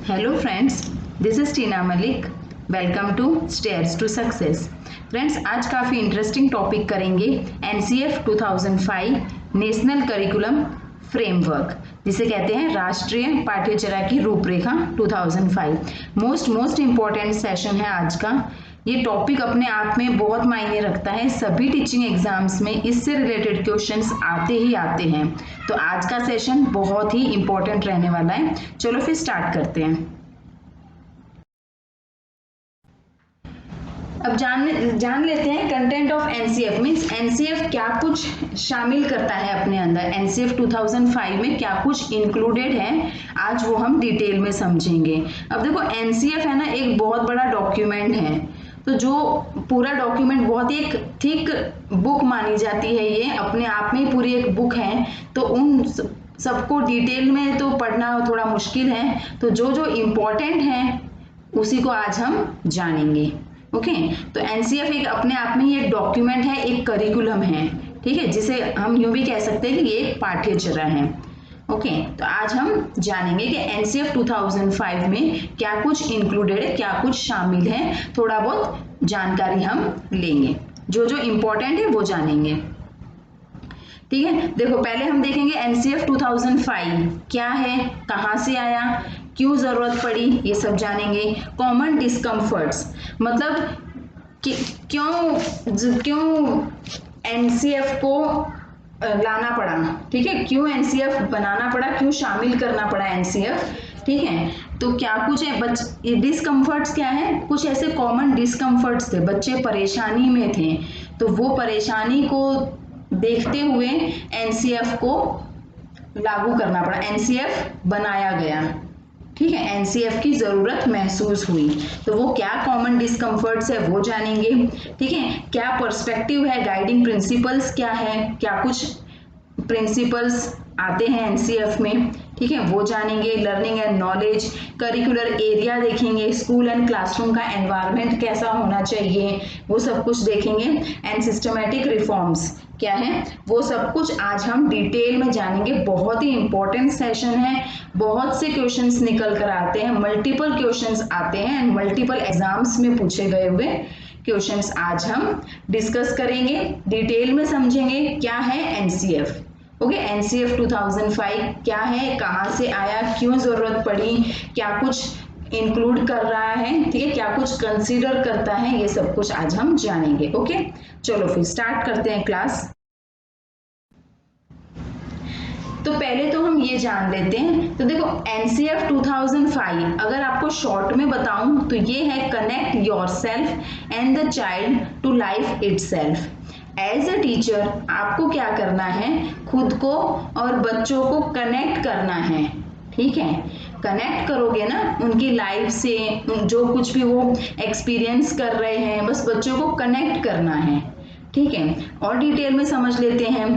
Hello friends, this is Tina Malik. Welcome to stairs to success. Friends, आज काफ़ी interesting topic करेंगे NCF 2005 national curriculum framework, जिसे कहते हैं राष्ट्रीय पाठ्यचर्या की रूपरेखा 2005. मोस्ट इम्पॉर्टेंट सेशन है आज का. ये टॉपिक अपने आप में बहुत मायने रखता है. सभी टीचिंग एग्जाम्स में इससे रिलेटेड क्वेश्चंस आते ही आते हैं. तो आज का सेशन बहुत ही इम्पोर्टेंट रहने वाला है. चलो फिर स्टार्ट करते हैं. अब जान लेते हैं content of NCF. Means NCF क्या कुछ शामिल करता है अपने अंदर. एनसीएफ 2005 में क्या कुछ इंक्लूडेड है, आज वो हम डिटेल में समझेंगे. अब देखो, एनसीएफ है ना, एक बहुत बड़ा डॉक्यूमेंट है. तो जो पूरा डॉक्यूमेंट बहुत ही एक थिक बुक मानी जाती है. ये अपने आप में पूरी एक बुक है. तो उन सबको डिटेल में तो पढ़ना थोड़ा मुश्किल है. तो जो इम्पोर्टेंट है उसी को आज हम जानेंगे. ओके, तो एनसीएफ एक अपने आप में ही एक डॉक्यूमेंट है, एक करिकुलम है. ठीक है, जिसे हम यूं भी कह सकते हैं कि ये एक पाठ्यचर्या है. ओके, तो आज हम जानेंगे कि एनसीएफ 2005 में क्या कुछ इंक्लूडेड है, क्या कुछ शामिल है. थोड़ा बहुत जानकारी हम लेंगे, जो इम्पोर्टेंट है वो जानेंगे. ठीक है, देखो पहले हम देखेंगे एनसीएफ 2005 क्या है, कहाँ से आया, क्यों जरूरत पड़ी, ये सब जानेंगे. कॉमन डिस्कम्फर्ट्स, मतलब कि क्यों एनसीएफ को लाना पड़ा. ठीक है, क्यों एनसीएफ बनाना पड़ा, क्यों शामिल करना पड़ा एनसीएफ. ठीक है, तो क्या कुछ है. डिस्कम्फर्ट्स क्या है, कुछ ऐसे कॉमन डिस्कम्फर्ट्स थे. बच्चे परेशानी में थे, तो वो परेशानी को देखते हुए एनसीएफ को लागू करना पड़ा, एनसीएफ बनाया गया. ठीक है, एनसीएफ की जरूरत महसूस हुई. तो वो क्या कॉमन डिस्कम्फर्ट्स है वो जानेंगे. ठीक है, क्या पर्सपेक्टिव है, गाइडिंग प्रिंसिपल्स क्या है, क्या कुछ प्रिंसिपल्स आते हैं एनसीएफ में. ठीक है, वो जानेंगे. Learning and knowledge, curricular area देखेंगे, स्कूल एंड क्लासरूम का एनवायरनमेंट कैसा होना चाहिए, वो सब कुछ देखेंगे. एंड सिस्टमैटिक रिफॉर्म्स क्या है, वो सब कुछ आज हम डिटेल में जानेंगे. बहुत ही इंपॉर्टेंट सेशन है. बहुत से क्वेश्चंस निकल कर आते हैं, मल्टीपल क्वेश्चंस आते हैं एंड मल्टीपल एग्जाम्स में पूछे गए हुए क्वेश्चंस आज हम डिस्कस करेंगे, डिटेल में समझेंगे क्या है एनसीएफ. ओके, एनसीएफ 2005 क्या है, कहाँ से आया, क्यों जरूरत पड़ी, क्या कुछ इंक्लूड कर रहा है. ठीक है, क्या कुछ कंसीडर करता है, ये सब कुछ आज हम जानेंगे. ओके, चलो फिर स्टार्ट करते हैं क्लास. तो पहले तो हम ये जान लेते हैं. तो देखो, एनसीएफ 2005 अगर आपको शॉर्ट में बताऊं तो ये है connect yourself and the child to life itself. As a teacher आपको क्या करना है, खुद को और बच्चों को कनेक्ट करना है. ठीक है, कनेक्ट करोगे ना उनकी लाइफ से, जो कुछ भी वो एक्सपीरियंस कर रहे हैं, बस बच्चों को कनेक्ट करना है. ठीक है, और डिटेल में समझ लेते हैं.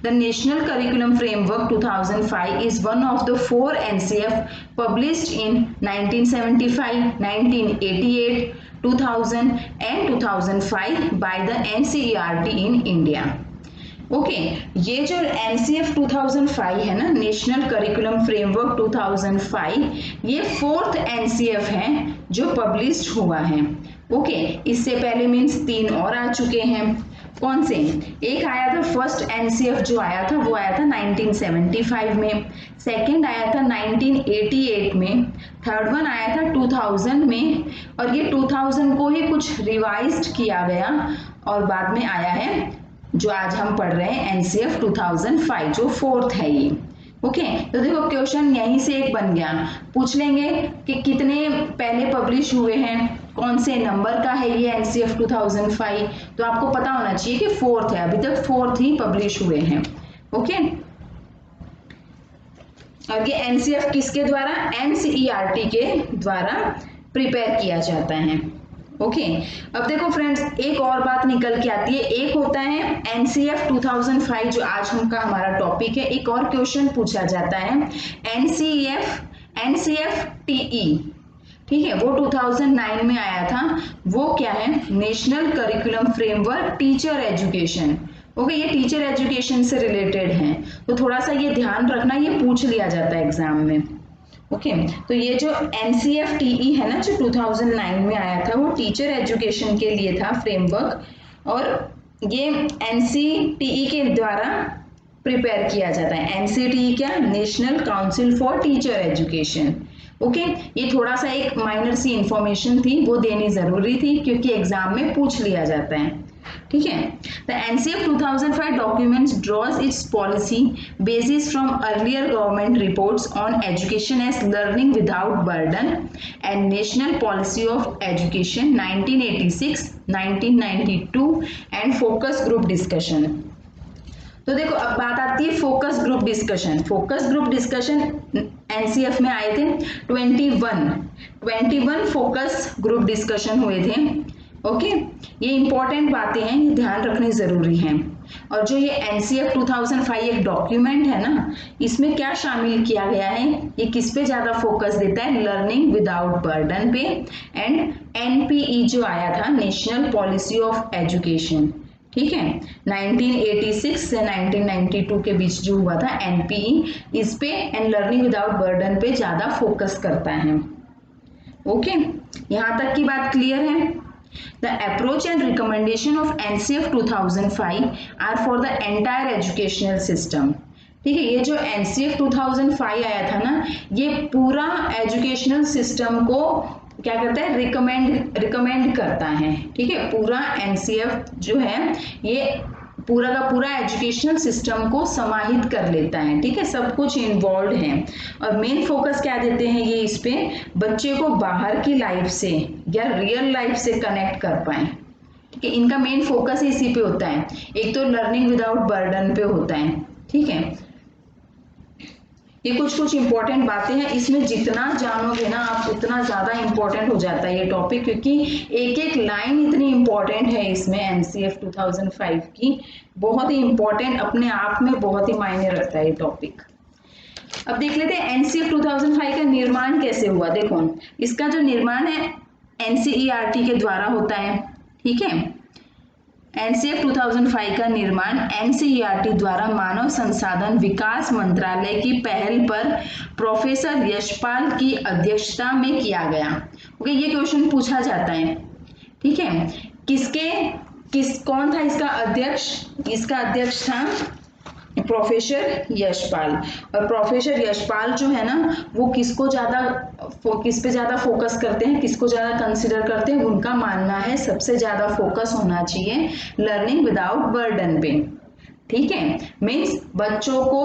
The national curriculum framework 2005 is one of the 4 NCF published in 1975, 1988, 2000 and 2005 by the NCERT in India. Okay, ये जो NCF 2005 है ना, नेशनल करिकुलम फ्रेमवर्क 2005, ये 4th NCF है जो पब्लिश हुआ है. ओके, इससे पहले मीन्स 3 और आ चुके हैं. कौन से, एक आया था फर्स्ट एनसीएफ जो आया था वो आया था 1975 में, सेकंड आया था 1988 में, थर्ड वन आया था 2000 में, और ये 2000 को ही कुछ रिवाइज्ड किया गया और बाद में आया है जो आज हम पढ़ रहे हैं एनसीएफ 2005 जो 4th है ये. ओके, तो देखो क्वेश्चन यहीं से एक बन गया. पूछ लेंगे कि कितने पहले पब्लिश हुए हैं, कौन से नंबर का है ये एनसीएफ 2005. तो आपको पता होना चाहिए कि 4th है, अभी तक 4th ही पब्लिश हुए हैं. ओके, और ये एनसीएफ किसके द्वारा, एनसीईआरटी के द्वारा प्रिपेयर किया जाता है. ओके, अब देखो फ्रेंड्स, एक और बात निकल के आती है. एक होता है एनसीएफ 2005 जो आज हमारा टॉपिक है. एक और क्वेश्चन पूछा जाता है एनसीएफ टीई. ठीक है, वो 2009 में आया था. वो क्या है, national curriculum framework teacher education. Okay, ये टीचर एजुकेशन से रिलेटेड है. तो थोड़ा सा ये ध्यान रखना, ये पूछ लिया जाता है एग्जाम में. ओके तो ये जो NCFTE है ना, जो 2009 में आया था, वो टीचर एजुकेशन के लिए था फ्रेमवर्क, और ये NCTE के द्वारा प्रिपेयर किया जाता है। NCTE क्या? National council for teacher education. Okay ये थोड़ा सा एक माइनर सी इंफॉर्मेशन थी, वो देनी जरूरी थी क्योंकि एग्जाम में पूछ लिया जाता है। ठीक है, the NCF 2005 documents draws its policy basis from earlier government reports on education as learning without burden and national policy of education 1986, 1992 and focus group discussion। तो देखो अब बात आती है focus group discussion. Focus group discussion NCF में आए थे 21 focus group discussion हुए थे। ओके ये इंपॉर्टेंट बातें हैं, ये ध्यान रखनी जरूरी है। और जो ये NCF 2005 एक डॉक्यूमेंट है ना, इसमें क्या शामिल किया गया है, ये किस पे ज्यादा फोकस देता है? लर्निंग विदाउट बर्डन पे। एंड NPE जो आया था, नेशनल पॉलिसी ऑफ एजुकेशन, ठीक है, 1986 से 1992 के बीच जो हुआ था NPE, इस पे एंड लर्निंग विदाउट बर्डन पे ज्यादा फोकस करता है। ओके यहां तक की बात क्लियर है? The approach and recommendation of NCF 2005 are for the entire educational system। ठीक है, ये जो NCF 2005 आया था ना, ये पूरा एजुकेशनल सिस्टम को क्या करता है? रिकमेंड करता है। ठीक है, पूरा NCF जो है ये पूरा का पूरा एजुकेशनल सिस्टम को समाहित कर लेता है। ठीक है, सब कुछ इन्वॉल्व है। और मेन फोकस क्या देते हैं ये इस पे? बच्चे को बाहर की लाइफ से या रियल लाइफ से कनेक्ट कर पाए। ठीक है, इनका मेन फोकस इसी पे होता है। एक तो लर्निंग विदाउट बर्डन पे होता है। ठीक है, ये कुछ इंपॉर्टेंट बातें हैं, इसमें जितना जानोगे ना आप उतना ज्यादा इंपॉर्टेंट हो जाता है ये टॉपिक, क्योंकि एक एक लाइन इतनी इंपॉर्टेंट है इसमें NCF 2005 की, बहुत ही इंपॉर्टेंट, अपने आप में बहुत ही मायने रखता है ये टॉपिक। अब देख लेते हैं NCF 2005 का निर्माण कैसे हुआ। देखो इसका जो निर्माण है NCERT के द्वारा होता है। ठीक है, NCF 2005 का निर्माण NCERT द्वारा मानव संसाधन विकास मंत्रालय की पहल पर प्रोफेसर यशपाल की अध्यक्षता में किया गया। ओके ये क्वेश्चन पूछा जाता है। ठीक है, कौन था इसका अध्यक्ष? इसका अध्यक्ष था प्रोफेसर यशपाल। और प्रोफेसर यशपाल जो है ना, वो किस पे ज्यादा फोकस करते हैं, किसको ज्यादा कंसिडर करते हैं? उनका मानना है सबसे ज्यादा फोकस होना चाहिए लर्निंग विदाउट बर्डन पे। ठीक है, मीन्स बच्चों को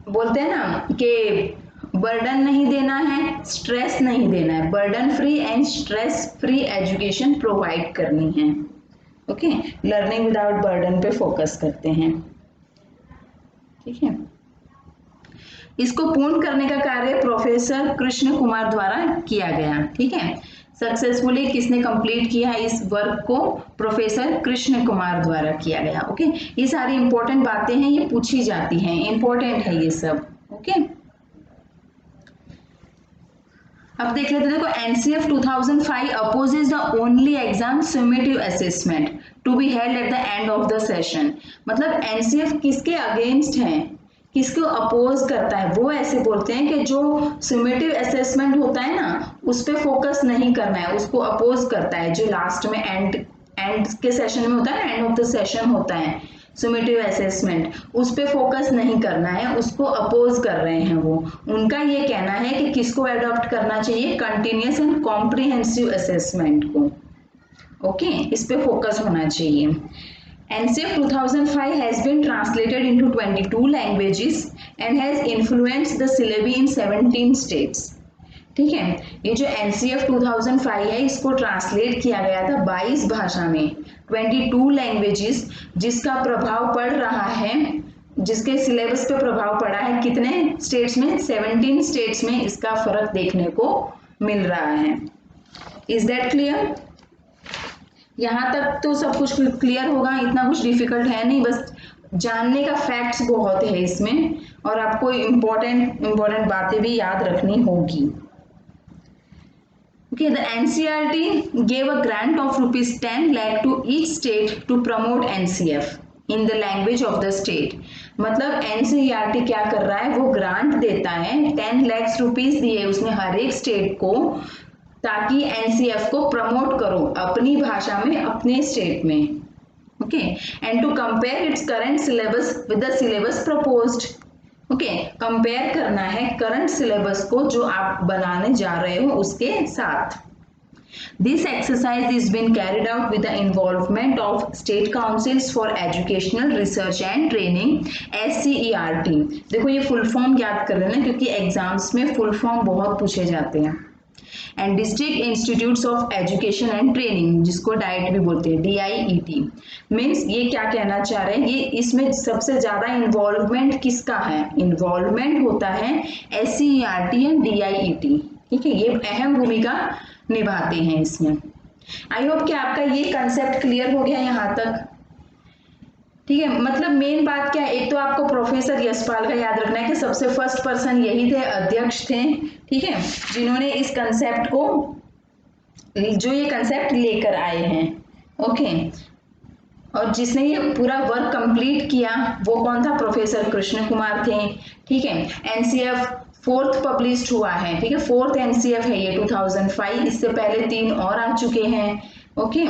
बोलते हैं ना कि बर्डन नहीं देना है, स्ट्रेस नहीं देना है, burden free and stress free education provide करनी है। ओके लर्निंग विदाउट बर्डन पे फोकस करते हैं। ठीक है, इसको पूर्ण करने का कार्य प्रोफेसर कृष्ण कुमार द्वारा किया गया। ठीक है, सक्सेसफुली किसने कंप्लीट किया इस वर्क को? प्रोफेसर कृष्ण कुमार द्वारा किया गया। ओके ये सारी इंपॉर्टेंट बातें हैं, ये पूछी जाती हैं, इंपॉर्टेंट है ये सब। ओके अब देख लेते हैं। देखो NCF 2005 opposes the only exam summative assessment to be held at the end of the session। मतलब NCF किसके अगेंस्ट है, किसको अपोज करता है? वो ऐसे बोलते हैं कि जो समेटिव असेसमेंट होता है ना, उस पे फोकस नहीं करना है, उसको अपोज करता है। जो लास्ट में एंड के सेशन में होता है ना, एंड ऑफ द सेशन होता है समेटिव असेसमेंट, उस पे फोकस नहीं करना है, उसको अपोज कर रहे हैं वो। उनका ये कहना है कि किसको अडॉप्ट करना चाहिए? कंटिन्यूअस एंड कॉम्प्रिहेंसिव असेसमेंट को। ओके इस पे फोकस होना चाहिए। NCF 2005 has been translated into 22 languages and has influenced the syllabi in 17 states। ठीक है, ये जो NCF 2005 है इसको ट्रांसलेट किया गया था 22 भाषा में, 22 लैंग्वेजेस, जिसका प्रभाव पड़ रहा है, जिसके सिलेबस पे प्रभाव पड़ा है कितने स्टेट्स में? 17 स्टेट्स में इसका फर्क देखने को मिल रहा है। Is that clear? यहाँ तक तो सब कुछ क्लियर होगा, इतना कुछ डिफिकल्ट है नहीं, बस जानने का फैक्ट्स बहुत है इसमें और आपको इम्पोर्टेंट बातें भी याद रखनी होगी। Okay, the NCERT gave a grant of ₹10 lakh to each state to promote NCF in the language of the state। मतलब एनसीईआरटी क्या कर रहा है, वो ग्रांट देता है, 10 लाख रुपीस दिए उसने हर एक स्टेट को, ताकि एनसीएफ को प्रमोट करो अपनी भाषा में अपने स्टेट में। Okay, and to compare its current syllabus with the syllabus proposed. Okay, compare करना है करंट सिलेबस को जो आप बनाने जा रहे हो उसके साथ। This exercise is been carried out with the involvement of State Councils for Educational Research and Training SCERT। देखो ये फुल फॉर्म याद कर लेना क्योंकि एग्जाम्स में फुल फॉर्म बहुत पूछे जाते हैं। And district institutes of education and training, जिसको डाइट भी बोलते हैं, DIET। मीन्स ये क्या कहना चाह रहे हैं, ये इसमें सबसे ज्यादा इन्वॉल्वमेंट किसका है, इन्वॉल्वमेंट होता है SCERT एंड DIET। ठीक है, ये अहम भूमिका निभाते हैं इसमें। आई होप कि आपका ये कंसेप्ट क्लियर हो गया यहाँ तक। ठीक है, मतलब मेन बात क्या है, एक तो आपको प्रोफेसर यशपाल का याद रखना है कि सबसे फर्स्ट पर्सन यही थे, अध्यक्ष थे, ठीक है, जिन्होंने इस कंसेप्ट को, जो ये कंसेप्ट लेकर आए हैं। ओके, और जिसने ये पूरा वर्क कंप्लीट किया वो कौन था, प्रोफेसर कृष्ण कुमार थे। ठीक है, एनसीएफ 4th पब्लिश हुआ है, ठीक है, 4th एनसीएफ है ये 2005, इससे पहले 3 और आ चुके हैं। ओके,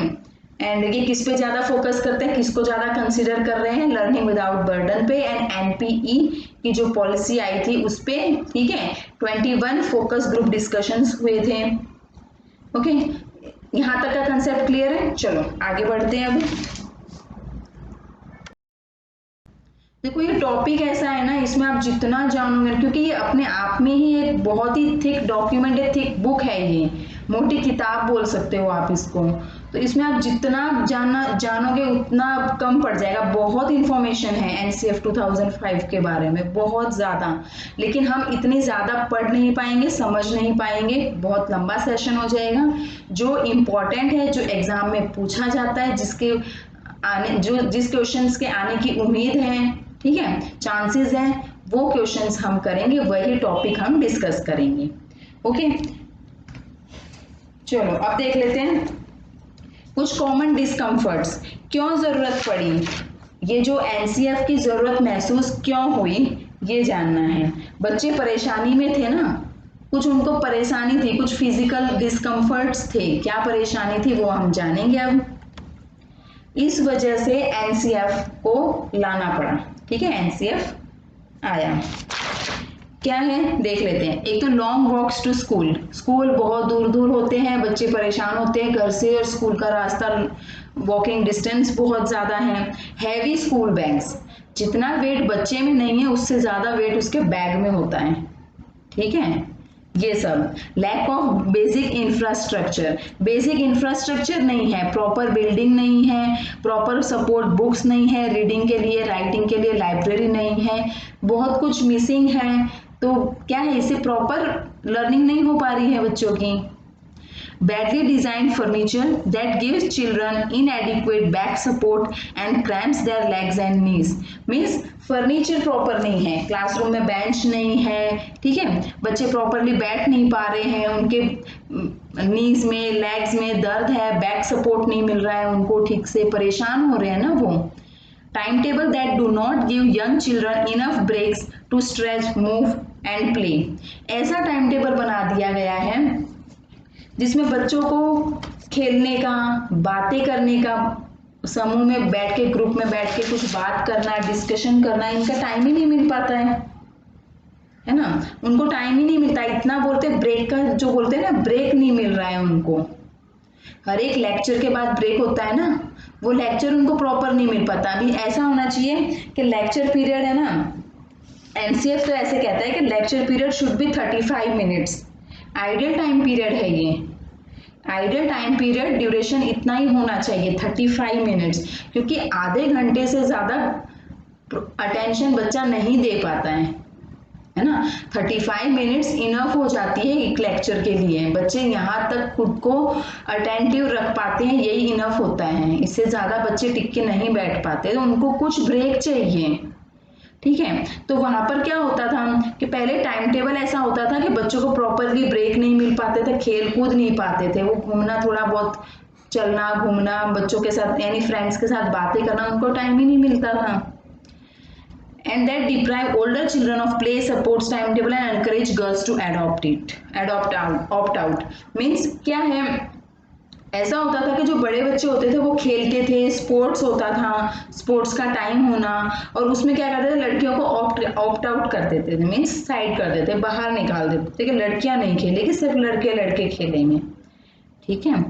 एंड ये किस पे ज्यादा फोकस करते हैं, किसको ज्यादा कंसीडर कर रहे हैं, लर्निंग विदाउट बर्डन पे, एंड एनपीई की जो पॉलिसी आई थी उस पे। ठीक है, 21 फोकस ग्रुप डिस्कशंस हुए थे। ओके, यहाँ तक का कंसेप्ट क्लियर है। चलो आगे बढ़ते हैं। अब देखो ये टॉपिक ऐसा है ना, इसमें आप जितना जानोगे, क्योंकि ये अपने आप में ही एक बहुत ही थिक डॉक्यूमेंट है, थिक बुक है, ये मोटी किताब बोल सकते हो आप इसको। तो इसमें आप जितना जानोगे उतना कम पड़ जाएगा। बहुत इंफॉर्मेशन है एनसीएफ 2005 के बारे में, बहुत ज्यादा, लेकिन हम इतनी ज्यादा पढ़ नहीं पाएंगे, समझ नहीं पाएंगे, बहुत लंबा सेशन हो जाएगा। जो इम्पोर्टेंट है, जो एग्जाम में पूछा जाता है, जिस क्वेश्चंस के आने की उम्मीद है, ठीक है, चांसेस हैं, वो क्वेश्चंस हम करेंगे, वही टॉपिक हम डिस्कस करेंगे। ओके, चलो अब देख लेते हैं कुछ कॉमन डिस्कम्फर्ट्स, क्यों जरूरत पड़ी, ये जो एनसीएफ की जरूरत महसूस क्यों हुई, ये जानना है। बच्चे परेशानी में थे ना, कुछ उनको परेशानी थी, कुछ फिजिकल डिस्कम्फर्ट्स थे, क्या परेशानी थी वो हम जानेंगे अब। इस वजह से एनसीएफ को लाना पड़ा। ठीक है, एनसीएफ आया, क्या है देख लेते हैं। एक तो long walks to school, school बहुत दूर दूर होते हैं, बच्चे परेशान होते हैं, घर से और स्कूल का रास्ता, वॉकिंग डिस्टेंस बहुत ज्यादा है। हैवी स्कूल बैग्स, जितना वेट बच्चे में नहीं है उससे ज्यादा वेट उसके बैग में होता है। ठीक है, ये सब। Lack of basic infrastructure, basic infrastructure नहीं है, प्रॉपर बिल्डिंग नहीं है, प्रॉपर सपोर्ट बुक्स नहीं है, रीडिंग के लिए, राइटिंग के लिए लाइब्रेरी नहीं है, बहुत कुछ मिसिंग है। तो क्या है, इससे प्रॉपर लर्निंग नहीं हो पा रही है बच्चों की। badly designed furniture that gives children inadequate back support and cramps their legs and knees। Means furniture proper नहीं है, क्लासरूम में बेंच नहीं है, ठीक है, बच्चे प्रॉपरली बैठ नहीं पा रहे हैं, उनके नीज में, लेग्स में दर्द है, बैक सपोर्ट नहीं मिल रहा है उनको, ठीक से परेशान हो रहे हैं ना वो। Time table that do not give young children enough breaks to stretch, move and play. ऐसा टाइम टेबल बना दिया गया है जिसमें बच्चों को खेलने का, बातें करने का, समूह में बैठ के, ग्रुप में बैठ के कुछ बात करना, डिस्कशन करना, इनका टाइम ही नहीं मिल पाता है ना, उनको टाइम ही नहीं मिलता। इतना बोलते हैं ब्रेक का, जो बोलते हैं ना, ब्रेक नहीं मिल रहा है उनको। हर एक लेक्चर के बाद ब्रेक होता है ना, वो लेक्चर उनको प्रॉपर नहीं मिल पाता। अभी ऐसा होना चाहिए कि लेक्चर पीरियड है ना, एनसीएफ तो ऐसे कहता है कि lecture period should be 35 minutes. Ideal time period है ये, आइडियल टाइम पीरियड ड्यूरेशन इतना ही होना चाहिए, 35 मिनट्स, क्योंकि आधे घंटे से ज्यादा अटेंशन बच्चा नहीं दे पाता है ना। 35 मिनट्स इनफ हो जाती है एक लेक्चर के लिए, बच्चे यहाँ तक खुद को अटेंटिव रख पाते हैं, यही इनफ होता है। इससे ज्यादा बच्चे टिक के नहीं बैठ पाते, तो उनको कुछ ब्रेक चाहिए। ठीक है, तो वहां पर क्या होता था कि पहले टाइम टेबल ऐसा होता था कि बच्चों को प्रॉपरली ब्रेक नहीं मिल पाते थे, खेल कूद नहीं पाते थे, वो घूमना, थोड़ा बहुत चलना घूमना, बच्चों के साथ यानी फ्रेंड्स के साथ बातें करना, उनको टाइम ही नहीं मिलता था। and that deprive older children of play supports timetable and encourage girls to opt out means क्या है, ऐसा होता था कि जो बड़े बच्चे होते थे वो खेलते थे, स्पोर्ट्स होता था, स्पोर्ट्स का टाइम होना, और उसमें क्या करते थे, लड़कियों को ऑप्ट आउट कर देते थे, मीन्स साइड कर देते, बाहर निकाल देते कि लड़कियां नहीं खेलेगी, सिर्फ लड़के खेलेंगे, ठीक है।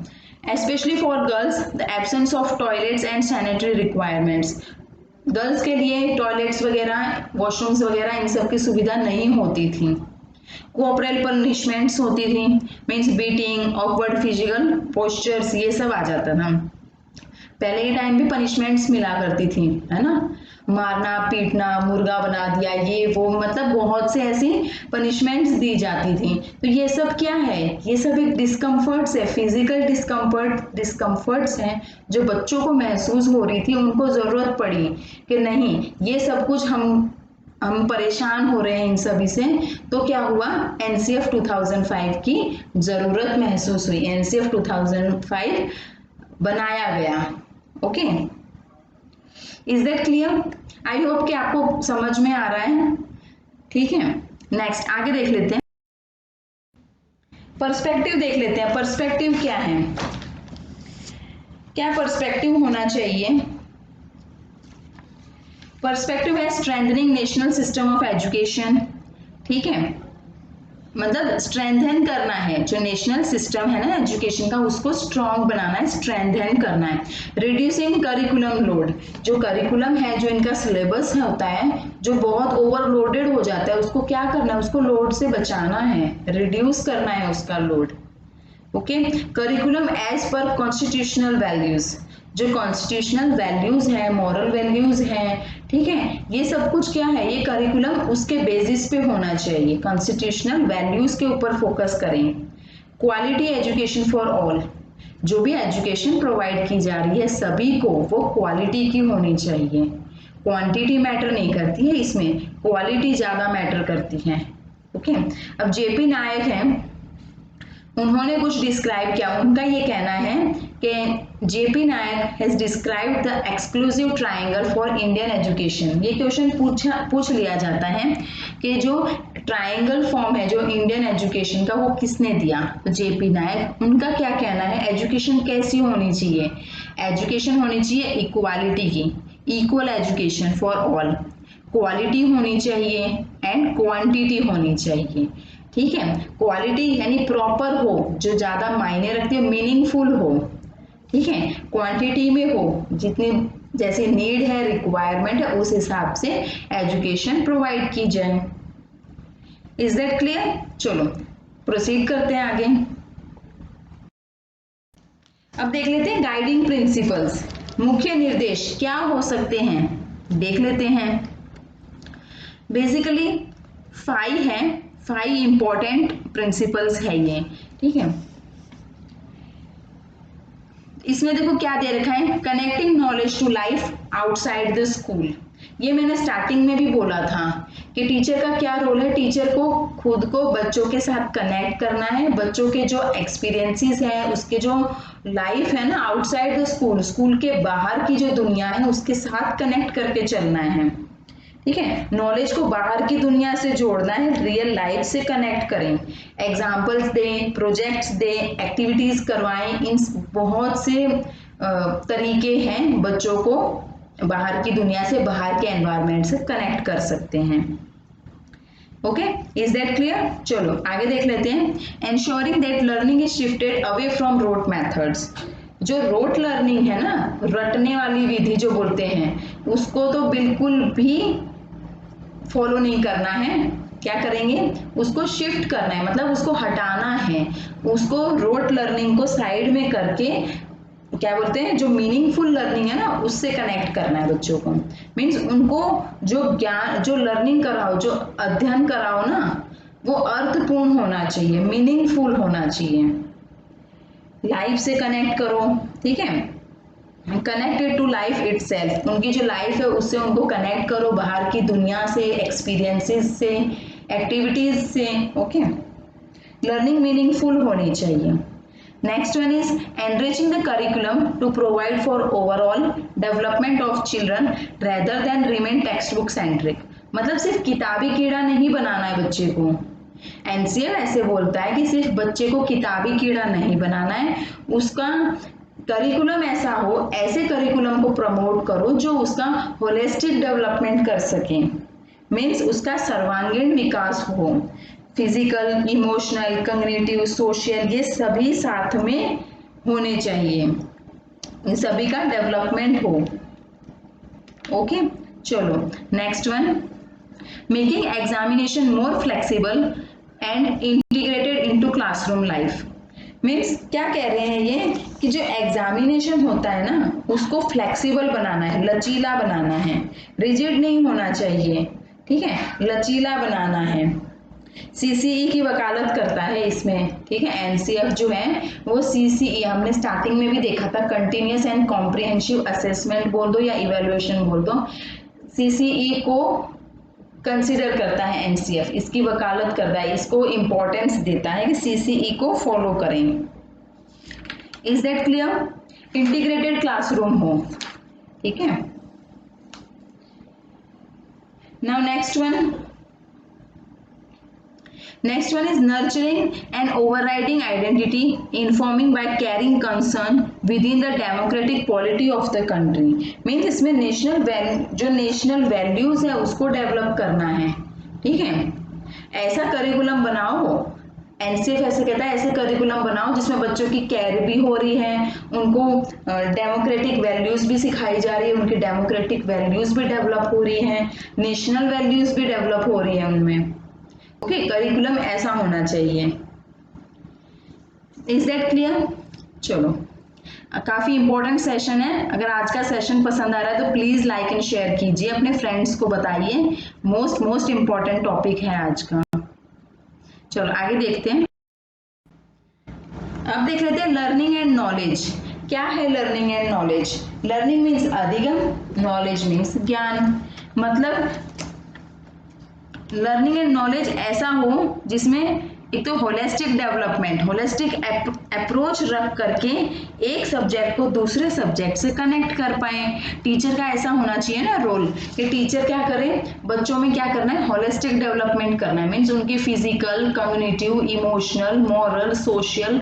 Especially for girls the absence of toilets and sanitary requirements, girls के लिए टॉयलेट्स वगैरह, वॉशरूम्स वगैरह इन सब की सुविधा नहीं होती थी। कोऑपरेल पनिशमेंट्स होती थी, means beating, awkward physical postures, ये सब आ जाता था। पहले के टाइम पे पनिशमेंट्स मिला करती थी, है ना, मारना, पीटना, मुर्गा बना दिया, ये वो, मतलब बहुत से ऐसी पनिशमेंट्स दी जाती थी। तो ये सब क्या है, ये सब एक डिस्कम्फर्ट्स है, फिजिकल डिस्कम्फर्ट्स हैं जो बच्चों को महसूस हो रही थी। उनको जरूरत पड़ी कि नहीं, ये सब कुछ हम परेशान हो रहे हैं इन सभी से, तो क्या हुआ, एनसीएफ 2005 की जरूरत महसूस हुई, एनसीएफ 2005 बनाया गया। Okay, is that clear? I hope कि आपको समझ में आ रहा है, ठीक है। नेक्स्ट आगे देख लेते हैं, पर्सपेक्टिव देख लेते हैं। पर्सपेक्टिव क्या है, क्या पर्सपेक्टिव होना चाहिए? पर्सपेक्टिव है strengthening national system of education, ठीक है, मतलब स्ट्रेंथन करना है, जो नेशनल सिस्टम है ना एजुकेशन का, उसको स्ट्रॉन्ग बनाना है, स्ट्रेंथन करना है। रिड्यूसिंग करिकुलम लोड, जो करिकुलम है, जो इनका सिलेबस होता है, जो बहुत ओवरलोडेड हो जाता है, उसको क्या करना है, उसको लोड से बचाना है, रिड्यूस करना है उसका लोड। ओके, करिकुलम एज पर कॉन्स्टिट्यूशनल वैल्यूज, जो कॉन्स्टिट्यूशनल वैल्यूज है, मॉरल वैल्यूज है, ठीक है, ये सब कुछ क्या है, ये करिकुलम उसके बेसिस पे होना चाहिए, कॉन्स्टिट्यूशनल वैल्यूज के ऊपर फोकस करें। क्वालिटी एजुकेशन फॉर ऑल, जो भी एजुकेशन प्रोवाइड की जा रही है सभी को, वो क्वालिटी की होनी चाहिए। क्वांटिटी मैटर नहीं करती है इसमें, क्वालिटी ज्यादा मैटर करती है। ओके, अब जेपी नायक हैं, उन्होंने कुछ डिस्क्राइब किया। उनका ये कहना है कि JP Naik has described the exclusive triangle for Indian education. ये क्वेश्चन पूछ लिया जाता है कि जो ट्रायंगल फॉर्म है जो इंडियन एजुकेशन का, वो किसने दिया? तो जेपी नायक। उनका क्या कहना है, एजुकेशन कैसी होनी चाहिए? एजुकेशन होनी चाहिए इक्वालिटी की, equal education for all, quality होनी चाहिए एंड क्वांटिटी होनी चाहिए, ठीक है। क्वालिटी यानी प्रॉपर हो, जो ज्यादा मायने रखती है, मीनिंगफुल हो, ठीक है। क्वांटिटी में हो, जितनी जैसे नीड है, रिक्वायरमेंट है, उस हिसाब से एजुकेशन प्रोवाइड की जाए। Is that clear? चलो प्रोसीड करते हैं आगे। अब देख लेते हैं गाइडिंग प्रिंसिपल्स, मुख्य निर्देश क्या हो सकते हैं, देख लेते हैं। बेसिकली 5 है, 5 इंपॉर्टेंट प्रिंसिपल्स है ये, ठीक है। इसमें देखो क्या दे रखा है, connecting knowledge to life outside the school. ये मैंने स्टार्टिंग में भी बोला था कि टीचर का क्या रोल है, टीचर को खुद को बच्चों के साथ कनेक्ट करना है, बच्चों के जो एक्सपीरियंसेस है, उसके जो लाइफ है ना आउटसाइड द स्कूल, स्कूल के बाहर की जो दुनिया है उसके साथ कनेक्ट करके चलना है, ठीक है। नॉलेज को बाहर की दुनिया से जोड़ना है, रियल लाइफ से कनेक्ट करें, एग्जाम्पल्स दें, प्रोजेक्ट्स दें, एक्टिविटीज करवाएं। इन बहुत से तरीके हैं बच्चों को बाहर की दुनिया से, बाहर के एनवायरनमेंट से कनेक्ट कर सकते हैं। Okay, is that clear? चलो आगे देख लेते हैं। Ensuring that learning is shifted away from rote methods. जो रोट लर्निंग है ना, रटने वाली विधि जो बोलते हैं, उसको तो बिल्कुल भी फॉलो नहीं करना है। क्या करेंगे, उसको शिफ्ट करना है, मतलब उसको हटाना है, उसको रोट लर्निंग को साइड में करके क्या बोलते हैं, जो मीनिंगफुल लर्निंग है ना उससे कनेक्ट करना है बच्चों को। मीन्स उनको जो ज्ञान, जो लर्निंग कराओ, जो अध्ययन कराओ ना, वो अर्थपूर्ण होना चाहिए, मीनिंगफुल होना चाहिए, लाइफ से कनेक्ट करो, ठीक है। कनेक्टेड टू लाइफ इटसेल्फ, उनकी जो लाइफ है उससे उनको कनेक्ट करो, बाहर की दुनिया से, एक्सपीरियंसेस से, एक्टिविटीज से। ओके, लर्निंग मीनिंगफुल होनी चाहिए। Next one is enriching the curriculum to provide for overall development of children rather than remain text book centric. मतलब सिर्फ किताबी कीड़ा नहीं बनाना है बच्चे को। एनसीएफ ऐसे बोलता है कि सिर्फ बच्चे को किताबी कीड़ा नहीं बनाना है, उसका करिकुलम ऐसा हो, ऐसे करिकुलम को प्रमोट करो जो उसका होलिस्टिक डेवलपमेंट कर सके, मीन्स उसका सर्वांगीण विकास हो, फिजिकल, इमोशनल, कॉग्निटिव, सोशल, ये सभी साथ में होने चाहिए, इन सभी का डेवलपमेंट हो। ओके, चलो next one, making examination more flexible and integrated into classroom life. Means क्या कह रहे हैं ये कि जो एग्जामिनेशन होता है ना उसको फ्लेक्सिबल बनाना है, लचीला बनाना है, रिजिड नहीं होना चाहिए, ठीक है, लचीला बनाना है। सीसीई की वकालत करता है इसमें, ठीक है। एनसीएफ जो है वो सीसीई, हमने स्टार्टिंग में भी देखा था, कंटिन्यूअस एंड कॉम्प्रिहेंसिव असेसमेंट बोल दो या इवेल्युएशन बोल दो, सीसीई को कंसीडर करता है एनसीएफ, इसकी वकालत करता है, इसको इंपॉर्टेंस देता है कि सीसीई को फॉलो करें। Is that clear? Integrated classroom हो, ठीक है। Now next one is nurturing and overriding identity, informing by caring concern within the democratic polity of the country। Means इसमें नेशनल वैल्यूज है उसको डेवलप करना है, ठीक है। ऐसा करिकुलम बनाओ, एनसीएफ ऐसे कहता है, ऐसे करिकुलम बनाओ जिसमें बच्चों की केयर भी हो रही है, उनको डेमोक्रेटिक वैल्यूज भी सिखाई जा रही है, उनकी डेमोक्रेटिक वैल्यूज भी डेवलप हो रही है, नेशनल वैल्यूज भी डेवलप हो रही है उनमें। ओके, करिकुलम ऐसा होना चाहिए। Is that clear? चलो, काफी इंपॉर्टेंट सेशन है। अगर आज का सेशन पसंद आ रहा है तो प्लीज लाइक एंड शेयर कीजिए, अपने फ्रेंड्स को बताइए, मोस्ट इंपॉर्टेंट टॉपिक है आज का। चलो आगे देखते हैं। अब देख लेते हैं लर्निंग एंड नॉलेज। क्या है learning and knowledge? Learning means अधिगम, नॉलेज मीन्स ज्ञान। मतलब लर्निंग एंड नॉलेज ऐसा हो जिसमें एक तो होलिस्टिक डेवलपमेंट, होलिस्टिक अप्रोच रख करके एक सब्जेक्ट को दूसरे सब्जेक्ट से कनेक्ट कर पाए। टीचर का ऐसा होना चाहिए ना रोल कि टीचर क्या करे, बच्चों में क्या करना है, होलिस्टिक डेवलपमेंट करना है, मीन्स उनकी फिजिकल, कम्युनिटिव, इमोशनल, मॉरल, सोशल,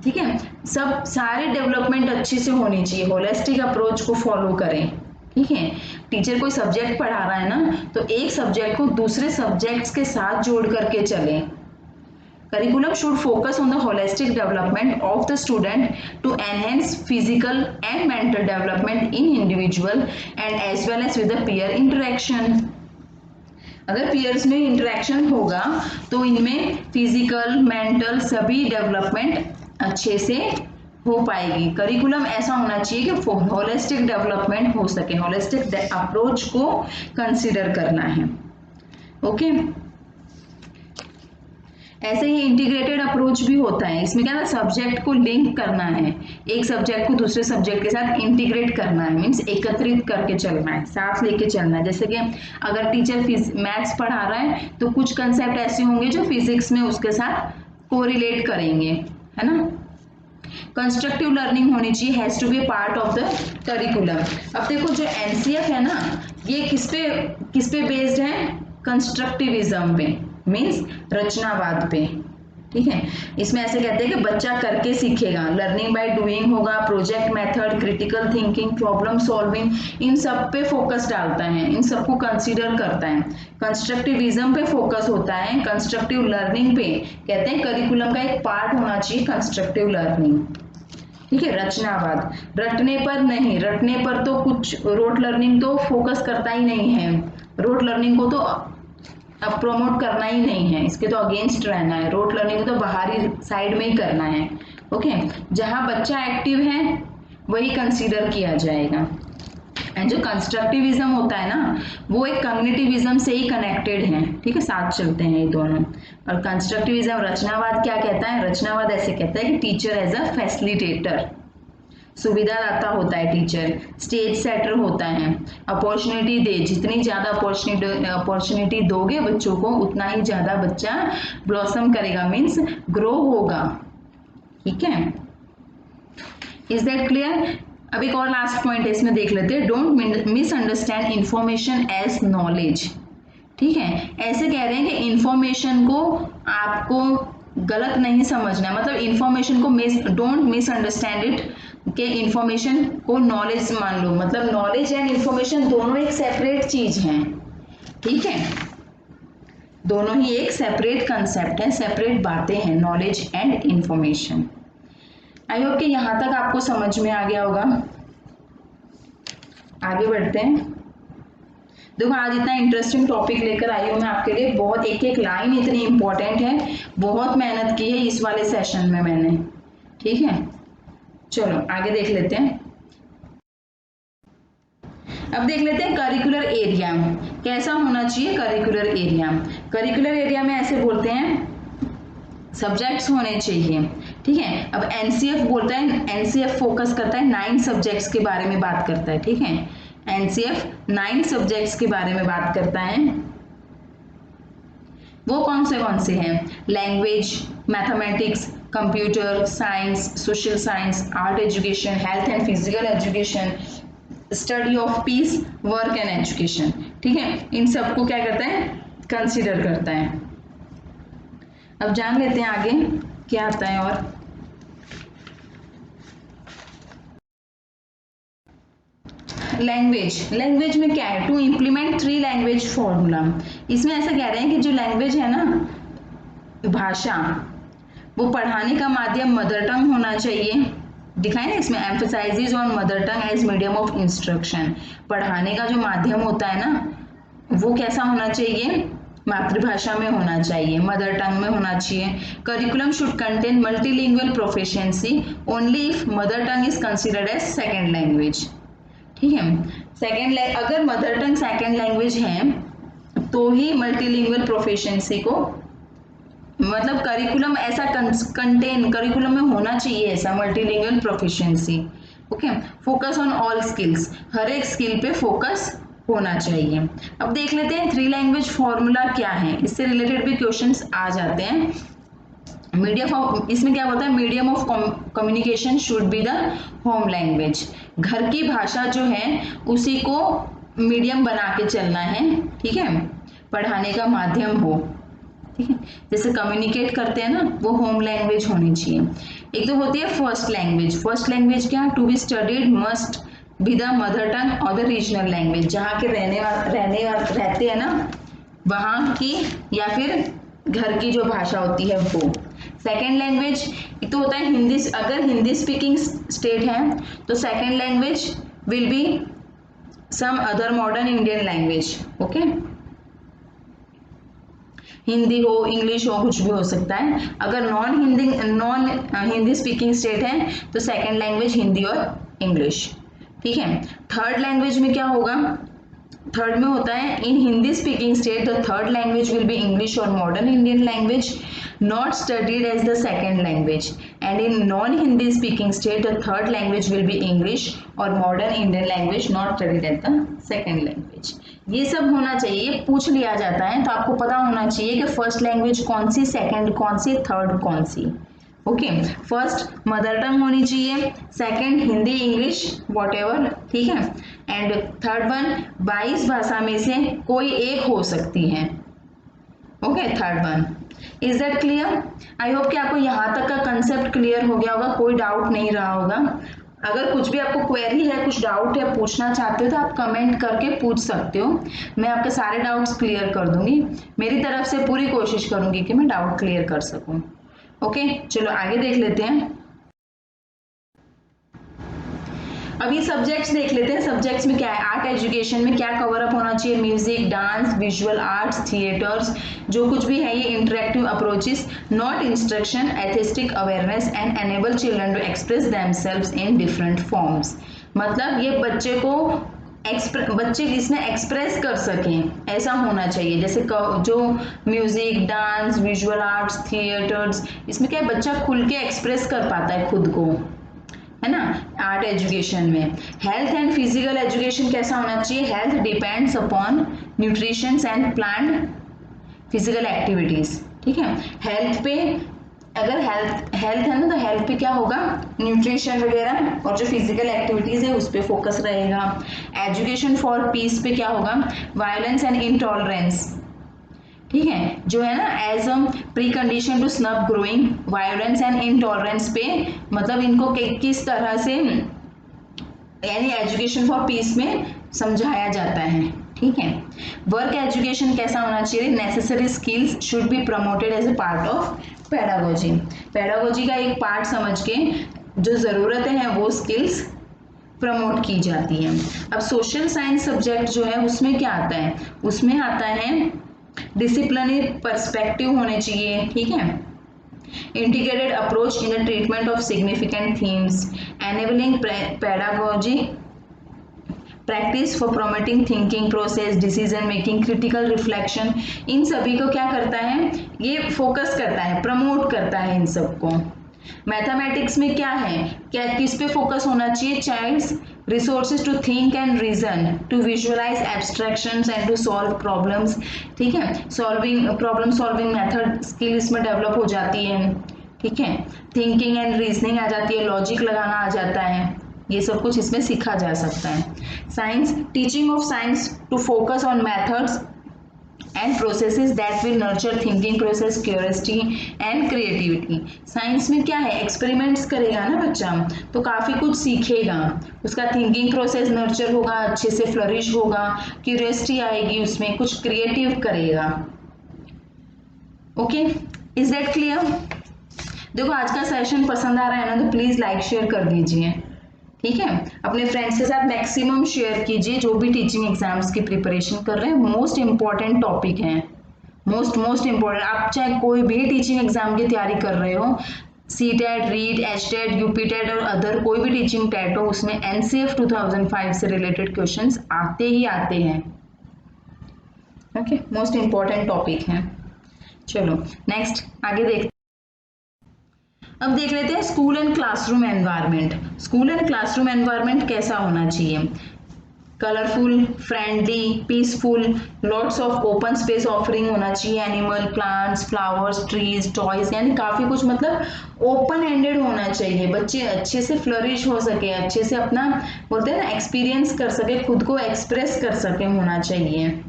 ठीक है, सब सारे डेवलपमेंट अच्छे से होनी चाहिए, होलिस्टिक अप्रोच को फॉलो करें, ठीक है। टीचर कोई सब्जेक्ट पढ़ा रहा है ना तो एक सब्जेक्ट को दूसरे सब्जेक्ट्स के साथ जोड़ करके चले। Curriculum should focus on the holistic development of the student to enhance physical and mental development in individual and as well as with the peer interaction। अगर peers में interaction होगा तो इनमें physical, mental सभी development अच्छे से हो पाएगी। करिकुलम ऐसा होना चाहिए कि होलिस्टिक डेवलपमेंट हो सके, होलिस्टिक अप्रोच को कंसीडर करना है। ओके, ऐसे ही इंटीग्रेटेड अप्रोच भी होता है। इसमें क्या है, सब्जेक्ट को लिंक करना है, एक सब्जेक्ट को दूसरे सब्जेक्ट के साथ इंटीग्रेट करना है, मीन्स एकत्रित करके चलना है, साथ लेके चलना है। जैसे कि अगर टीचर मैथ्स पढ़ा रहा है तो कुछ कंसेप्ट ऐसे होंगे जो फिजिक्स में उसके साथ कोरिलेट करेंगे, है ना। कंस्ट्रक्टिव लर्निंग होनी चाहिए, has to be part of the curriculum. अब देखो जो एनसीएफ है ना, ये किस पे बेस्ड है, कंस्ट्रक्टिविज्म पे, मीन्स रचनावाद पे, ठीक है। इसमें ऐसे कहते हैं कि बच्चा करके सीखेगा, लर्निंग बाय डूइंग होगा, project method, critical thinking, problem solving, इन सब पे फोकस डालता है, इन सबको कंसीडर करता है। कंस्ट्रक्टिविज्म पे फोकस होता है, कंस्ट्रक्टिव लर्निंग पे कहते हैं करिकुलम का एक पार्ट होना चाहिए कंस्ट्रक्टिव लर्निंग, ठीक है। रचनावाद, रटने पर नहीं, रटने पर तो कुछ रोट लर्निंग तो फोकस करता ही नहीं है, रोट लर्निंग को तो अब प्रोमोट करना ही नहीं है, इसके तो अगेंस्ट रहना है, रोट लर्निंग को तो बाहरी साइड में ही करना है। ओके, जहां बच्चा एक्टिव है वही कंसीडर किया जाएगा। एंड जो कंस्ट्रक्टिविज्म होता है ना वो एक कॉग्निटिविज्म से ही कनेक्टेड है, ठीक है, साथ चलते हैं ये दोनों। और कंस्ट्रक्टिविज्म, रचनावाद क्या कहता है, रचनावाद ऐसे कहता है कि टीचर एज अ फैसिलिटेटर, सुविधादाता होता है टीचर, स्टेज सेटर होता है, अपॉर्चुनिटी दे, जितनी ज्यादा अपॉर्चुनिटी दोगे बच्चों को उतना ही ज्यादा बच्चा ब्लॉसम करेगा, मीन्स ग्रो होगा, ठीक है। Is that clear? अब एक और लास्ट पॉइंट है, इसमें देख लेते हैं, don't misunderstand information as knowledge. ठीक है, ऐसे कह रहे हैं कि इंफॉर्मेशन को आपको गलत नहीं समझना, मतलब इंफॉर्मेशन को डोंट मिसअंडरस्टैंड इट, के इंफॉर्मेशन को नॉलेज मान लो, मतलब नॉलेज एंड इंफॉर्मेशन दोनों एक सेपरेट चीज हैं, ठीक है, दोनों ही एक सेपरेट कंसेप्ट है, सेपरेट बातें हैं, knowledge and information. I hope कि यहां तक आपको समझ में आ गया होगा। आगे बढ़ते हैं। देखो आज इतना इंटरेस्टिंग टॉपिक लेकर आई हूँ मैं आपके लिए, बहुत एक एक लाइन इतनी इंपॉर्टेंट है, बहुत मेहनत की है इस वाले सेशन में मैंने, ठीक है। चलो आगे देख लेते हैं। अब देख लेते हैं करिकुलर एरिया कैसा होना चाहिए। करिकुलर एरिया, करिकुलर एरिया में ऐसे बोलते हैं सब्जेक्ट्स होने चाहिए, ठीक है। अब एनसीएफ बोलता है, एनसीएफ फोकस करता है 9 सब्जेक्ट्स के बारे में बात करता है, ठीक है। एनसीएफ 9 सब्जेक्ट्स के बारे में बात करता है। वो कौन से हैं? Language, mathematics, computer science, social science, art education, health and physical education, study of peace, work and education, ठीक है। इन सबको क्या करता है? कंसीडर करता है। अब जान लेते हैं आगे क्या आता है। और लैंग्वेज, लैंग्वेज में क्या है? To implement 3 language formula. इसमें ऐसा कह रहे हैं कि जो लैंग्वेज है ना, भाषा, वो पढ़ाने का माध्यम मदर टंग होना चाहिए। दिखाए ना इसमें, emphasises on mother tongue as medium of instruction. पढ़ाने का जो माध्यम होता है ना, वो कैसा होना चाहिए? मातृभाषा में होना चाहिए, मदर टंग में होना चाहिए। Curriculum should contain multilingual proficiency only if mother tongue is considered as second language, ठीक है। सेकेंड, अगर मदर टंग सेकेंड लैंग्वेज है तो ही मल्टीलिंगुअल प्रोफिशिएंसी को, मतलब करिकुलम ऐसा कंटेन, करिकुलम में होना चाहिए ऐसा multilingual proficiency, okay. Focus on all skills, हर एक स्किल पे फोकस होना चाहिए। अब देख लेते हैं 3 लैंग्वेज फॉर्मूला क्या है, इससे रिलेटेड भी क्वेश्चंस आ जाते हैं। मीडियम ऑफ, इसमें क्या बोलता है? Medium of communication should be the home language. घर की भाषा जो है उसी को मीडियम बना के चलना है, ठीक है, पढ़ाने का माध्यम हो, ठीक है। जैसे कम्युनिकेट करते हैं ना, वो होम लैंग्वेज होनी चाहिए। एक तो होती है फर्स्ट लैंग्वेज। फर्स्ट लैंग्वेज क्या? To be studied must be the mother tongue और द रीजनल लैंग्वेज। जहाँ के रहते हैं ना, वहाँ की या फिर घर की जो भाषा होती है वो। सेकेंड लैंग्वेज एक तो होता है हिंदी, अगर हिंदी स्पीकिंग स्टेट है तो second language will be some other modern Indian language, okay. Hindi हो, इंग्लिश हो, कुछ भी हो सकता है। अगर नॉन हिंदी स्पीकिंग स्टेट है तो सेकेंड लैंग्वेज हिंदी और इंग्लिश, ठीक है। थर्ड लैंग्वेज में क्या होगा? थर्ड में होता है in Hindi speaking state the third language will be English और modern Indian language not studied as the second language, and in non-Hindi speaking state the third language will be English or modern Indian language not studied as the second language। ये सब होना चाहिए, पूछ लिया जाता है तो आपको पता होना चाहिए कि फर्स्ट लैंग्वेज कौन सी, सेकंड कौन सी, थर्ड कौन सी, ओके। फर्स्ट मदर टंग होनी चाहिए, सेकंड हिंदी, इंग्लिश, व्हाटएवर, ठीक है, एंड थर्ड वन 22 भाषा में से कोई एक हो सकती है, okay. Third one, is that clear? I hope कि आपको यहाँ तक का कंसेप्ट क्लियर हो गया होगा, कोई डाउट नहीं रहा होगा। अगर कुछ भी आपको क्वेरी है, कुछ डाउट है, पूछना चाहते हो तो आप कमेंट करके पूछ सकते हो, मैं आपके सारे डाउट्स क्लियर कर दूंगी। मेरी तरफ से पूरी कोशिश करूंगी कि मैं डाउट क्लियर कर सकूं, ओके। चलो आगे देख लेते हैं। अभी सब्जेक्ट्स देख लेते हैं। सब्जेक्ट्स में क्या है? आर्ट एजुकेशन में क्या कवर अप होना चाहिए? Music, dance, visual arts, theatres, जो कुछ भी है ये interactive approaches, not instruction, aesthetic awareness and enable children to express themselves in different forms. मतलब ये बच्चे इसमें एक्सप्रेस कर सकें ऐसा होना चाहिए। जैसे जो music, dance, visual arts, theatres, इसमें क्या बच्चा खुल के एक्सप्रेस कर पाता है खुद को, है ना, आर्ट एजुकेशन में। हेल्थ एंड फिजिकल एजुकेशन कैसा होना चाहिए? Health depends upon nutrition and planned physical activities, ठीक है। हेल्थ पे, अगर हेल्थ है ना, तो हेल्थ पे क्या होगा? न्यूट्रिशन वगैरह और जो फिजिकल एक्टिविटीज है उस पे फोकस रहेगा। एजुकेशन फॉर पीस पे क्या होगा? वायलेंस एंड इंटॉलरेंस, ठीक है, जो है ना as a precondition to snub growing violence and intolerance पे, मतलब इनको किस तरह से यानी एजुकेशन फॉर पीस में समझाया जाता है। ठीक है, वर्क एजुकेशन कैसा होना चाहिए, necessary skills should be promoted as a part of pedagogy. Pedagogy का एक पार्ट समझ के जो जरूरतें हैं वो स्किल्स प्रमोट की जाती है। अब सोशल साइंस सब्जेक्ट जो है उसमें क्या आता है, उसमें आता है डिसिप्लिनरी पर्सपेक्टिव होने चाहिए। ठीक है, integrated approach in the treatment of significant themes, enabling pedagogy practice for promoting thinking process, decision making, critical reflection, इन सभी को क्या करता है, ये फोकस करता है, प्रमोट करता है इन सबको। मैथमेटिक्स में क्या है, क्या किस पे फोकस होना चाहिए, child's resources to think and reason, to visualise abstractions and to solve problems. ठीक है, प्रॉब्लम सॉल्विंग मेथड स्किल इसमें डेवलप हो जाती है। ठीक है, थिंकिंग एंड रीजनिंग आ जाती है, लॉजिक लगाना आ जाता है, ये सब कुछ इसमें सीखा जा सकता है। Science, teaching of science to focus on methods and processes that will nurture thinking process, curiosity and creativity। Science में क्या है, एक्सपेरिमेंट्स करेगा ना बच्चा तो काफी कुछ सीखेगा, उसका थिंकिंग प्रोसेस नर्चर होगा, अच्छे से फ्लरिश होगा, क्यूरियोसिटी आएगी, उसमें कुछ क्रिएटिव करेगा। Okay, is that clear? देखो आज का सेशन पसंद आ रहा है ना तो प्लीज लाइक शेयर कर दीजिए। ठीक है, अपने फ्रेंड्स के साथ मैक्सिमम शेयर कीजिए जो भी टीचिंग एग्जाम्स की प्रिपरेशन कर रहे हैं। मोस्ट इंपॉर्टेंट टॉपिक है, मोस्ट इंपॉर्टेंट। आप चाहे कोई भी टीचिंग एग्जाम की तैयारी कर रहे हो, सीटेट, रीट, एचटेट, यूपीटेट और अदर कोई भी टीचिंग टेट हो, उसमें एनसीएफ 2005 से रिलेटेड क्वेश्चंस आते ही आते हैं। ओके, मोस्ट इंपॉर्टेंट टॉपिक है। चलो नेक्स्ट आगे देखते। अब देख लेते हैं school and classroom environment. School and classroom environment कैसा होना चाहिए, colourful, friendly, peaceful, lots of open space offering होना चाहिए, animal, plants, flowers, trees, toys, यानी काफी कुछ मतलब ओपन एंडेड होना चाहिए, बच्चे अच्छे से फ्लरिश हो सके, अच्छे से अपना बोलते हैं ना एक्सपीरियंस कर सके, खुद को एक्सप्रेस कर सके होना चाहिए।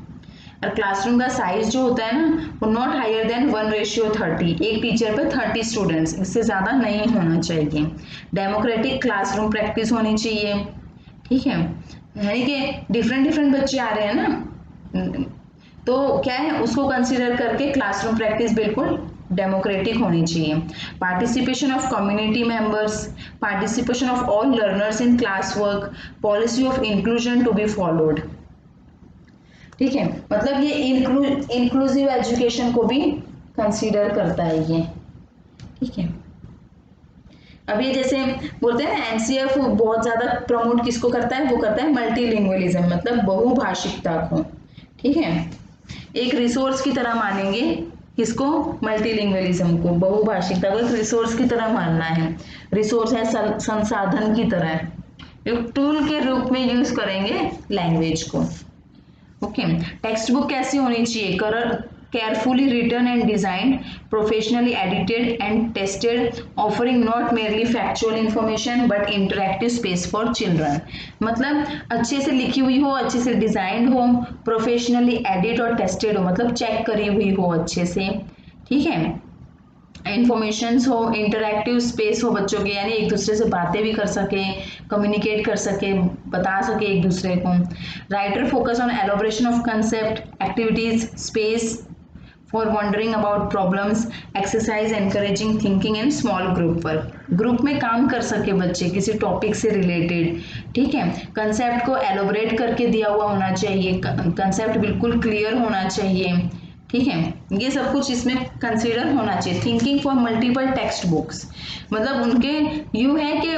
और क्लासरूम का साइज जो होता है ना वो नॉट हायर देन 1:30, एक टीचर पे 30 स्टूडेंट्स, इससे ज्यादा नहीं होना चाहिए। डेमोक्रेटिक क्लासरूम प्रैक्टिस होनी चाहिए। ठीक है, यानी कि डिफरेंट बच्चे आ रहे हैं ना, तो क्या है उसको कंसीडर करके क्लासरूम प्रैक्टिस बिल्कुल डेमोक्रेटिक होनी चाहिए। Participation of community members, participation of all learners in class work, policy of inclusion to be followed. ठीक है, मतलब ये इंक्लूसिव एजुकेशन को भी कंसीडर करता है ये। ठीक है, अब ये जैसे बोलते हैं ना एनसीएफ बहुत ज्यादा प्रमोट किसको करता है, वो करता है मल्टीलिंगुअलिज्म, मतलब बहुभाषिकता को। ठीक है, एक रिसोर्स की तरह मानेंगे किसको, मल्टीलिंगुअलिज्म को, बहुभाषिकता को एक रिसोर्स की तरह मानना है। रिसोर्स है संसाधन की तरह, एक टूल के रूप में यूज करेंगे लैंग्वेज को। ओके, टेक्स्ट बुक कैसी होनी चाहिए, carefully written and designed, professionally edited and tested, offering not merely factual information but interactive space for children। मतलब अच्छे से लिखी हुई हो, अच्छे से डिजाइंड हो, प्रोफेशनली एडिट और टेस्टेड हो, मतलब चेक करी हुई हो अच्छे से। ठीक है, इंफॉर्मेशन हो, इंटरैक्टिव स्पेस हो बच्चों के, यानी एक दूसरे से बातें भी कर सके, कम्युनिकेट कर सके, बता सके एक दूसरे को। Writer focus on elaboration of concept, activities, space for wondering about problems, exercise encouraging thinking in small group work, group में काम कर सके बच्चे किसी टॉपिक से रिलेटेड। ठीक है, कंसेप्ट को एलोबरेट करके दिया हुआ होना चाहिए, कंसेप्ट बिल्कुल क्लियर होना चाहिए। ठीक है, ये सब कुछ इसमें कंसीडर होना चाहिए। Thinking for multiple text books, मतलब उनके यू है कि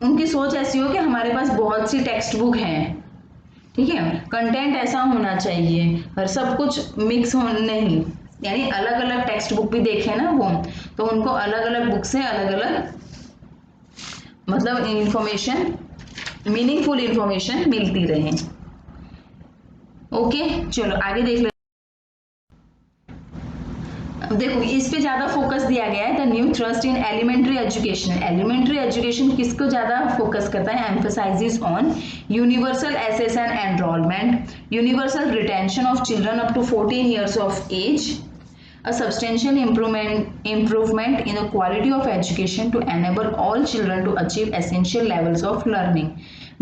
उनकी सोच ऐसी हो कि हमारे पास बहुत सी टेक्स्ट बुक हैं। ठीक है, कंटेंट ऐसा होना चाहिए और सब कुछ मिक्स हो नहीं, यानी अलग अलग टेक्स्ट बुक भी देखे ना वो, तो उनको अलग अलग बुक से अलग अलग मतलब इंफॉर्मेशन, मीनिंगफुल इंफॉर्मेशन मिलती रहे। ओके, चलो आगे देख ले। देखो इस पे ज्यादा फोकस दिया गया है, the new thrust in elementary education. Elementary education किसको ज्यादा फोकस करता है, emphasises on universal access and enrolment, universal retention of children up to 14 years of age, a substantial improvement in the quality of education to enable all children to achieve essential levels of learning।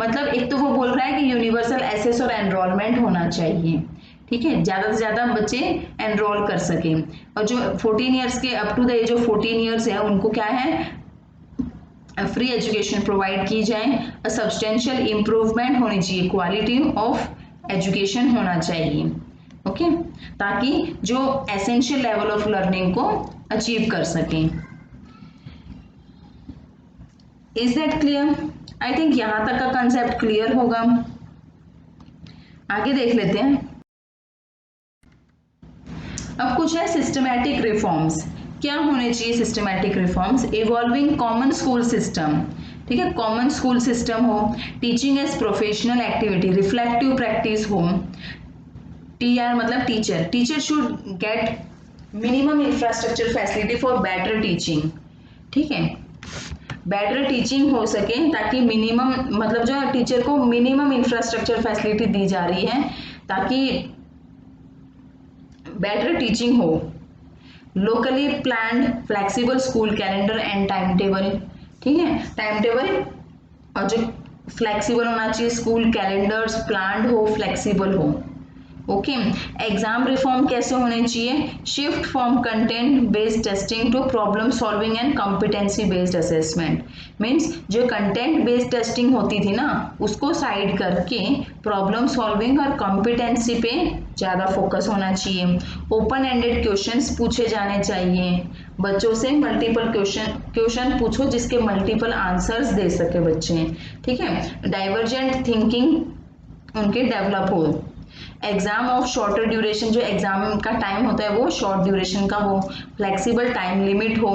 मतलब एक तो वो बोल रहा है कि universal assess और enrolment होना चाहिए, ठीक है, ज्यादा से ज्यादा बच्चे एनरोल कर सके, और जो 14 ईयर्स के up to the age of 14 years है उनको क्या है फ्री एजुकेशन प्रोवाइड की जाए, अ सब्सटेंशियल इम्प्रूवमेंट होनी चाहिए, क्वालिटी ऑफ एजुकेशन होना चाहिए, ओके, ताकि जो एसेंशियल लेवल ऑफ लर्निंग को अचीव कर सकें। Is that clear? I think यहां तक का कंसेप्ट क्लियर होगा। आगे देख लेते हैं। अब कुछ है सिस्टमैटिक रिफॉर्म्स। क्या होने चाहिए systematic reforms? Evolving common school system, ठीक है, कॉमन स्कूल सिस्टम हो, teaching as professional activity, reflective practice हो, टीआर मतलब teacher should get minimum infrastructure facility for better teaching, ठीक है, बेटर टीचिंग हो सके ताकि मिनिमम मतलब जो टीचर को मिनिमम इंफ्रास्ट्रक्चर फैसिलिटी दी जा रही है ताकि बेटर टीचिंग हो। Locally planned flexible school calendar and time table, ठीक है, टाइम टेबल और जो फ्लेक्सिबल होना चाहिए, स्कूल कैलेंडर्स प्लान्ड हो, फ्लेक्सिबल हो, ओके। एग्जाम रिफॉर्म कैसे होने चाहिए? Shift from content based testing to problem solving and competency based assessment. Means जो कंटेंट बेस्ड टेस्टिंग होती थी ना उसको साइड करके प्रॉब्लम सॉल्विंग और कॉम्पिटेंसी पे ज्यादा फोकस होना चाहिए। ओपन एंडेड क्वेश्चंस पूछे जाने चाहिए, बच्चों से मल्टीपल क्वेश्चन पूछो जिसके मल्टीपल आंसर्स दे सके बच्चे, ठीक है, डाइवर्जेंट थिंकिंग उनके डेवलप हो। एग्जाम ऑफ शॉर्टर ड्यूरेशन, जो एग्जाम का टाइम होता है वो शॉर्ट ड्यूरेशन का हो, फ्लेक्सिबल टाइम लिमिट हो,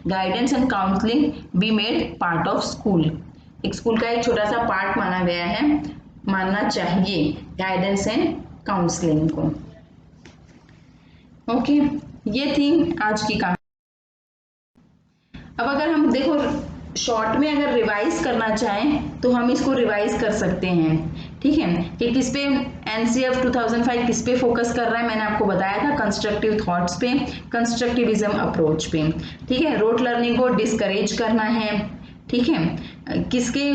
guidance and counselling be made part of school. एक स्कूल का एक छोटा सा पार्ट मानना चाहिए गाइडेंस एंड काउंसलिंग को, ओके। ये थी आज की कहानी। अब अगर हम देखो शॉर्ट में अगर रिवाइज करना चाहें तो हम इसको रिवाइज कर सकते हैं, ठीक है, कि किस पे एनसीएफ 2005 किस पे फोकस कर रहा है, मैंने आपको बताया था कंस्ट्रक्टिव थॉट्स पे, कंस्ट्रक्टिविज्म अप्रोच पे, ठीक है, रोट लर्निंग को डिस्करेज करना है, ठीक है, किसके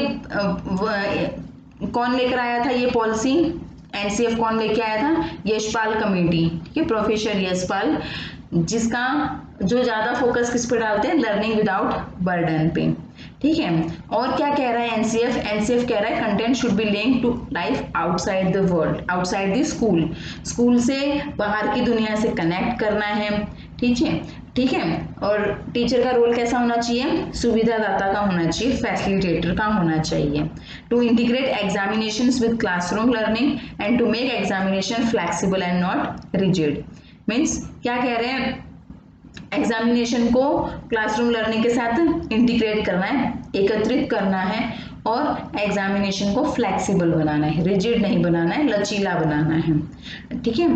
कौन लेकर आया था ये पॉलिसी, एनसीएफ कौन लेके आया था, यशपाल कमेटी, ठीक है, प्रोफेसर यशपाल, जिसका जो ज्यादा फोकस किस पे डालते हैं, लर्निंग विदाउट बर्डन पे, ठीक है। और क्या कह रहा है एनसीएफ कह रहा है content should be linked to life outside the world, outside the school से बाहर की दुनिया से कनेक्ट करना है, ठीक है, और टीचर का रोल कैसा होना चाहिए, सुविधादाता का होना चाहिए, फैसिलिटेटर का होना चाहिए। To integrate examinations with classroom learning and to make examination flexible and not rigid. Means क्या कह रहे हैं, एग्जामिनेशन को क्लासरूम लर्निंग के साथ इंटीग्रेट करना है, एकत्रित करना है, और एग्जामिनेशन को फ्लेक्सिबल बनाना है, रिजिड नहीं बनाना है, लचीला बनाना है, ठीक है।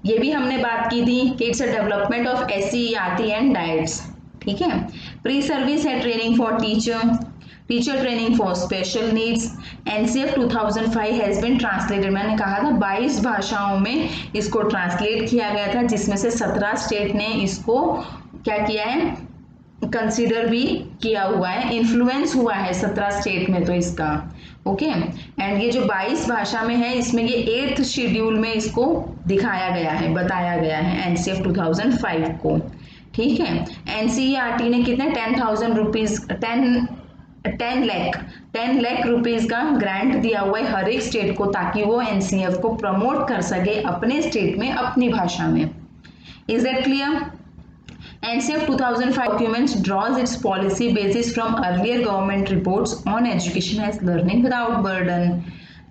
ये भी हमने बात की थी कि it's a development of SCERT and DIETs, ठीक है। प्री सर्विस है training for teacher training for special needs. NCF 2005 has been translated, मैंने कहा था 22 भाषाओं में इसको ट्रांसलेट किया गया था, जिसमें से 17 स्टेट ने इसको क्या किया है, कंसीडर भी किया हुआ है, इन्फ्लुएंस हुआ है 17 स्टेट में तो इसका, ओके। एंड ये जो 22 भाषा में है इसमें ये 8th शेड्यूल में इसको दिखाया गया है, बताया गया है एनसीएफ 2005 को, ठीक है। एनसीईआरटी ने कितने 10,000 रुपीज 10 लाख रुपीज का ग्रांट दिया हुआ है हर एक स्टेट को, ताकि वो एनसीएफ को प्रमोट कर सके अपने स्टेट में अपनी भाषा में। Is that clear? NCF 2005 documents draws its policy basis from earlier government reports on education as learning without burden.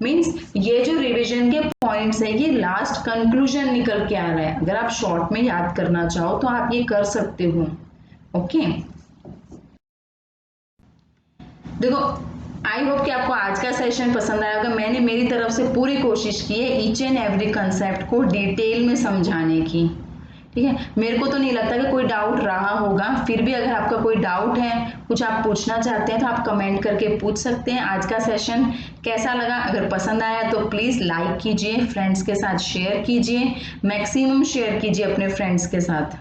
Means ये जो रिवीजन के पॉइंट्स है ये लास्ट कंक्लूजन निकल के आ रहा है, अगर आप शॉर्ट में याद करना चाहो तो आप ये कर सकते हो, ओके। देखो आई होप कि आपको आज का सेशन पसंद आया होगा। मैंने मेरी तरफ से पूरी कोशिश की है ईच एंड एवरी कंसेप्ट को डिटेल में समझाने की, ठीक है, मेरे को तो नहीं लगता कि कोई डाउट रहा होगा, फिर भी अगर आपका कोई डाउट है, कुछ आप पूछना चाहते हैं तो आप कमेंट करके पूछ सकते हैं। आज का सेशन कैसा लगा? अगर पसंद आया तो प्लीज लाइक कीजिए, फ्रेंड्स के साथ शेयर कीजिए, मैक्सिमम शेयर कीजिए अपने फ्रेंड्स के साथ।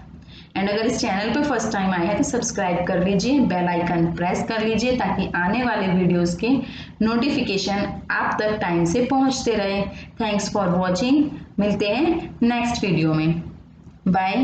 एंड अगर इस चैनल पे फर्स्ट टाइम आए हैं तो सब्सक्राइब कर लीजिए, बेल आइकन प्रेस कर लीजिए ताकि आने वाले वीडियोस के नोटिफिकेशन आप तक टाइम से पहुंचते रहे। थैंक्स फॉर वॉचिंग, मिलते हैं नेक्स्ट वीडियो में, बाय।